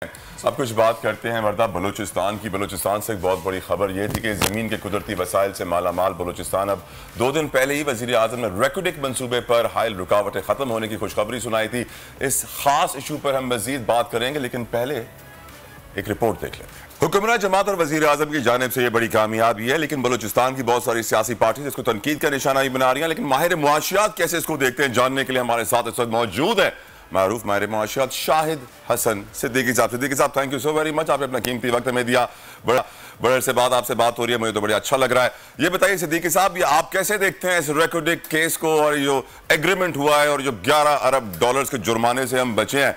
अब कुछ बात करते हैं वर्दा बलूचिस्तान की। बलूचिस्तान से एक बहुत बड़ी खबर यह थी कि ज़मीन के कुदरती वसाइल से मालामाल बलूचिस्तान अब 2 दिन पहले ही वज़ीर आज़म ने रेकोडिक मनसूबे पर हायल रुकावटें ख़त्म होने की खुशखबरी सुनाई थी। इस खास इशू पर हम मज़ीद बात करेंगे, लेकिन पहले एक रिपोर्ट देख लेते हैं। हुक्मरान जमात और वज़ीर आज़म की जानिब से यह बड़ी कामयाबी है, लेकिन बलूचिस्तान की बहुत सारी सियासी पार्टी इसको तनकीद का निशाना ही बना रही है। लेकिन माहिर मुआशियात कैसे इसको देखते हैं, जानने के लिए हमारे साथ इस वक्त मौजूद है मारूफ माहिर मुआशियात शाहिद हसन सिद्दीकी साहब। सिद्दीकी साहब, thank you so very much, आपने अपना कीमती वक्त हमें दिया। बड़े से बाद आपसे बात हो रही है, मुझे तो बड़ा अच्छा लग रहा है। ये बताइए सिद्दीकी साहब, ये आप कैसे देखते हैं इस रेकोडिक केस को, और जो एग्रीमेंट हुआ है और जो 11 अरब डॉलर्स के जुर्माने से हम बचे हैं,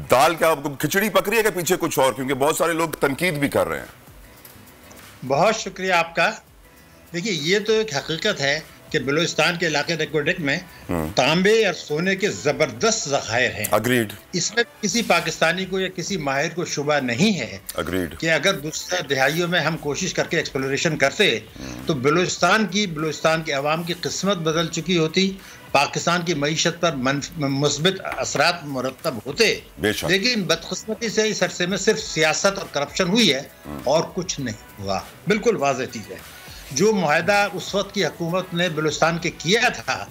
दाल क्या खिचड़ी पक रही है कि पीछे कुछ और? क्योंकि बहुत सारे लोग तनकीद भी कर रहे हैं। बहुत शुक्रिया आपका। देखिए, ये तो एक हकीकत है कि बलूचिस्तान के इलाके रेकोडिक में तांबे और सोने के जबरदस्त ज़खायर हैं। अग्रीड। इसमें किसी पाकिस्तानी को या किसी माहिर को शुबा नहीं है अग्रीड कि अगर दूसरे दिहाइयों में हम कोशिश करके एक्सप्लोरेशन करते तो बलूचिस्तान की अवाम की किस्मत बदल चुकी होती, पाकिस्तान की मईशत पर मुस्बित असरात मुरतब होते। लेकिन बदकिस्मती से इस अरसे में सिर्फ सियासत और करप्शन हुई है और कुछ नहीं हुआ। बिल्कुल वाज़ेह चीज़ है। जो मुआहदा उस वक्त की हुकूमत ने बलूचिस्तान के किया था,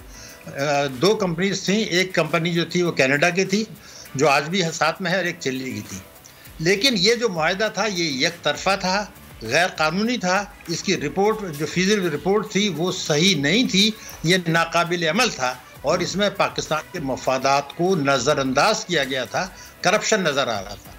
2 कंपनीज थी। एक कंपनी जो थी वो कनाडा की थी, जो आज भी साथ में है, और एक चिली की थी। लेकिन ये जो मुआहदा था ये एक तरफा था, गैर कानूनी था। इसकी रिपोर्ट, जो फीजिबल रिपोर्ट थी, वो सही नहीं थी, ये नाकाबिल अमल था, और इसमें पाकिस्तान के मफादात को नज़रअंदाज किया गया था, करप्शन नज़र आ रहा था।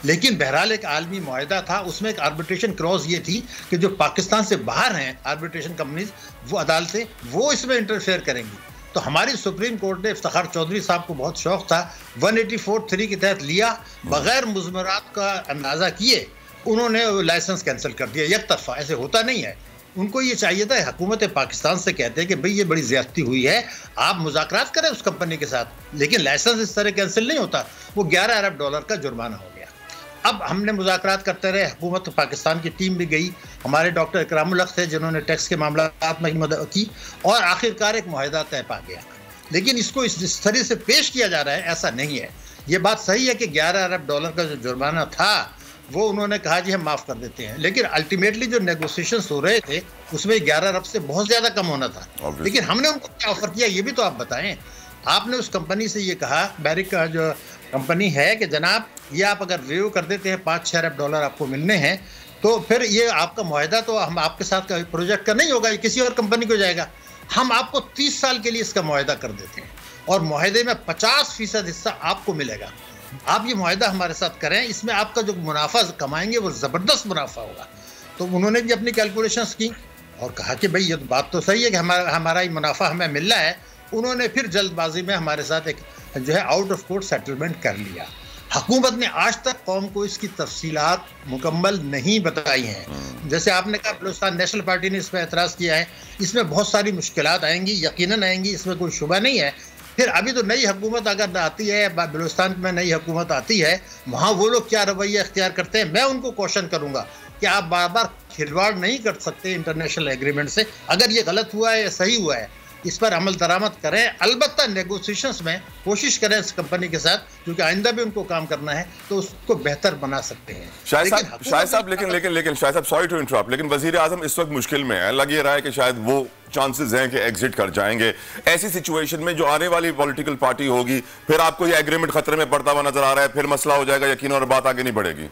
लेकिन बहरहाल एक आलमी मुआहदा था, उसमें एक आर्बिट्रेशन क्लॉज ये थी कि जो पाकिस्तान से बाहर हैं आर्बिट्रेशन कंपनीज, वो अदालतें, वो इसमें इंटरफेयर करेंगी। तो हमारी सुप्रीम कोर्ट ने इफ्तिखार चौधरी साहब को बहुत शौक था, 184(3) के तहत लिया, बगैर मुज़मरात का अंदाज़ा किए उन्होंने लाइसेंस कैंसिल कर दिया। एक तरफा ऐसे होता नहीं है। उनको ये चाहिए था, हुकूमत पाकिस्तान से कहते हैं कि भाई ये बड़ी ज़्यादती हुई है, आप मुज़ाकरात करें उस कंपनी के साथ, लेकिन लाइसेंस इस तरह कैंसिल नहीं होता। वो 11 अरब डॉलर का जुर्माना हो गया। अब हमने मुज़ाकरात करते रहे, हुकूमत पाकिस्तान की टीम भी गई, हमारे डॉक्टर इकरामुल हक थे जिन्होंने टैक्स के मामलात में मदद की, और आखिरकार एक मुआहदा तय पा गया। लेकिन इसको इस तरह से पेश किया जा रहा है, ऐसा नहीं है। ये बात सही है कि 11 अरब डॉलर का जो जुर्माना था वो उन्होंने कहा जी हम माफ़ कर देते हैं, लेकिन अल्टीमेटली जो नेगोशिएशंस हो रहे थे उसमें 11 अरब से बहुत ज़्यादा कम होना था। लेकिन हमने उनको क्या ऑफर किया ये भी तो आप बताएं। आपने उस कंपनी से ये कहा, बैरिक का जो कंपनी है, कि जनाब ये आप अगर रिव्यू कर देते हैं 5-6 अरब डॉलर आपको मिलने हैं, तो फिर ये आपका मुआहदा तो हम आपके साथ का प्रोजेक्ट का नहीं होगा, ये किसी और कंपनी को जाएगा। हम आपको 30 साल के लिए इसका मुआहदा कर देते हैं और मुआहदे में 50% हिस्सा आपको मिलेगा। आप ये मुआहदा हमारे साथ करें, इसमें आपका जो मुनाफा कमाएंगे वो ज़बरदस्त मुनाफा होगा। तो उन्होंने भी अपनी कैलकुलेशंस की और कहा कि भाई ये तो बात तो सही है कि हमारा ही मुनाफा हमें मिल रहा है। उन्होंने फिर जल्दबाजी में हमारे साथ एक जो है आउट ऑफ कोर्ट सेटलमेंट कर लिया। हुकूमत ने आज तक कौम को इसकी तफसीलात मुकम्मल नहीं बताई हैं। जैसे आपने कहा, बलूचिस्तान नेशनल पार्टी ने इस पर एतराज़ किया है। इसमें बहुत सारी मुश्किलात आएंगी, यकीनन आएंगी, इसमें कोई शुबा नहीं है। फिर अभी तो नई हुकूमत अगर आती है, बलूचिस्तान में नई हुकूमत आती है, वहाँ वो लोग क्या रवैया इख्तियार करते हैं, मैं उनको क्वेश्चन करूँगा कि आप बार बार खिलवाड़ नहीं कर सकते इंटरनेशनल एग्रीमेंट से। अगर ये गलत हुआ है या सही हुआ है, इस पर अमल दरामद करें। अलबत्ता नेगोशिएशंस में कोशिश करें इस कंपनी के साथ, क्योंकि आइंदा भी उनको काम करना है, तो उसको बेहतर बना सकते हैं। शाहिद साहब, लेकिन शाहिद साहब, सॉरी टू इंटरप्ट, लेकिन वजीर आजम इस वक्त मुश्किल में है। लग ये रहा है कि शायद वो चांसेस हैं कि एग्जिट कर जाएंगे। ऐसी सिचुएशन में जो आने वाली पॉलिटिकल पार्टी होगी, फिर आपको ये एग्रीमेंट खतरे में पड़ता हुआ नजर आ रहा है, फिर मसला हो जाएगा यकीन, और बात आगे नहीं बढ़ेगी।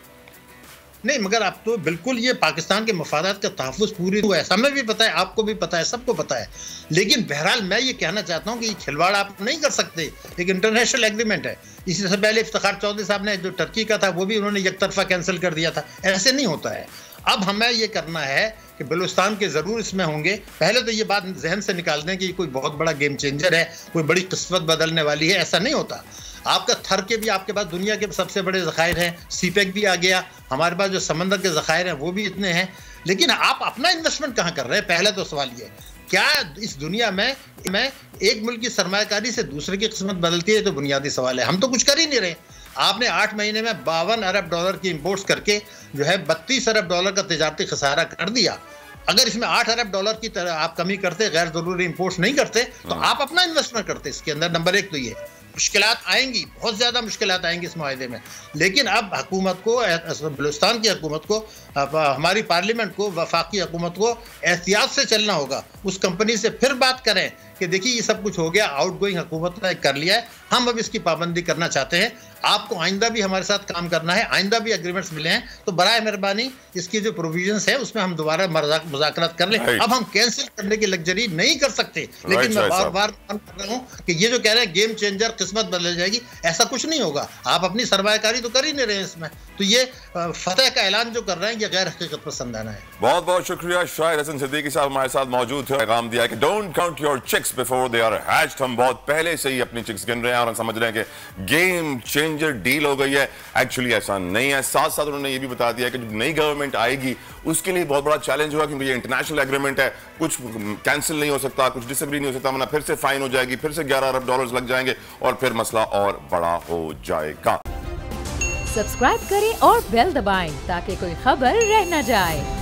नहीं, मगर आप तो बिल्कुल ये पाकिस्तान के मफादात का तहफ़्फ़ुज़ पूरी हुआ है, हमें भी पता है, आपको भी पता है, सबको पता है। लेकिन बहरहाल मैं ये कहना चाहता हूँ कि ये खिलवाड़ आप नहीं कर सकते, एक इंटरनेशनल एग्रीमेंट है। इसी से पहले इफ्तिखार चौधरी साहब ने जो टर्की का था वो भी उन्होंने एक तरफा कैंसिल कर दिया था। ऐसे नहीं होता है। अब हमें ये करना है कि बलूचिस्तान के ज़रूर इसमें होंगे। पहले तो ये बात जहन से निकाल दें कि कोई बहुत बड़ा गेम चेंजर है, कोई बड़ी किस्मत बदलने वाली है, ऐसा नहीं होता। आपका थर के भी आपके पास दुनिया के सबसे बड़े ज़खायर हैं, सीपेक भी आ गया, हमारे पास जो समंदर के ज़खायर हैं वो भी इतने हैं। लेकिन आप अपना इन्वेस्टमेंट कहाँ कर रहे हैं? पहले तो सवाल ये, क्या इस दुनिया में एक मुल्क की सरमायाकारी से दूसरे की किस्मत बदलती है? तो बुनियादी सवाल है। हम तो कुछ कर ही नहीं रहे। आपने 8 महीने में 52 अरब डॉलर की इम्पोर्ट्स करके जो है 32 अरब डॉलर का तिजारती खसारा कर दिया। अगर इसमें 8 अरब डॉलर की तरह आप कमी करते, गैर जरूरी इंपोर्ट्स नहीं करते, तो आप अपना इन्वेस्टमेंट करते इसके अंदर। नंबर 1 तो ये। मुश्किलात आएंगी, बहुत ज़्यादा मुश्किलात आएंगी इस माहदे में। लेकिन अब हुकूमत को, बलूचिस्तान की हुकूमत को, हमारी पार्लियामेंट को, वफाकी हुकूमत को एहतियात से चलना होगा। उस कंपनी से फिर बात करें कि देखिए ये सब कुछ हो गया, आउटगोइंग हुकूमत ने कर लिया है, हम अब इसकी पाबंदी करना चाहते हैं, आपको आइंदा भी हमारे साथ काम करना है, आइंदा भी एग्रीमेंट्स मिले हैं, तो बराए मेहरबानी इसकी जो प्रोविजंस है उसमें हम दोबारा मुज़ाकरात कर लें। अब हम कैंसिल करने की लग्जरी नहीं कर सकते। लेकिन मैं बार बार कर रहा हूँ कि ये जो कह रहे हैं गेम चेंजर, किस्मत बदल जाएगी, ऐसा कुछ नहीं होगा। आप अपनी सरमायाकारी तो कर ही नहीं रहे हैं इसमें, तो ये फतेह का ऐलान जो कर रहे हैं ये गैर हकीकत पसंदाना है। बहुत बहुत शुक्रिया। शाहिद हसन सिद्दीकी साहब हमारे साथ मौजूद थे, पैगाम दिया कि don't count your chicks before they are hatched. हम बहुत पहले से ही अपनी चिक्स गिन रहे हैं और हम समझ रहे हैं कि गेम चेंजर डील हो गई है। एक्चुअली ऐसा नहीं है। साथ साथ उन्होंने ये भी बता दिया कि जब नई गवर्नमेंट आएगी उसके लिए बहुत बड़ा चैलेंज होगा, क्योंकि ये इंटरनेशनल एग्रीमेंट है, कुछ कैंसिल नहीं हो सकता, कुछ डिसएग्री नहीं हो सकता, वरना फिर से फाइन हो जाएगी, फिर से $11 अरब लग जाएंगे और फिर मसला और बड़ा हो जाएगा। सब्सक्राइब करें और बेल दबाएं ताकि कोई खबर रह न जाए।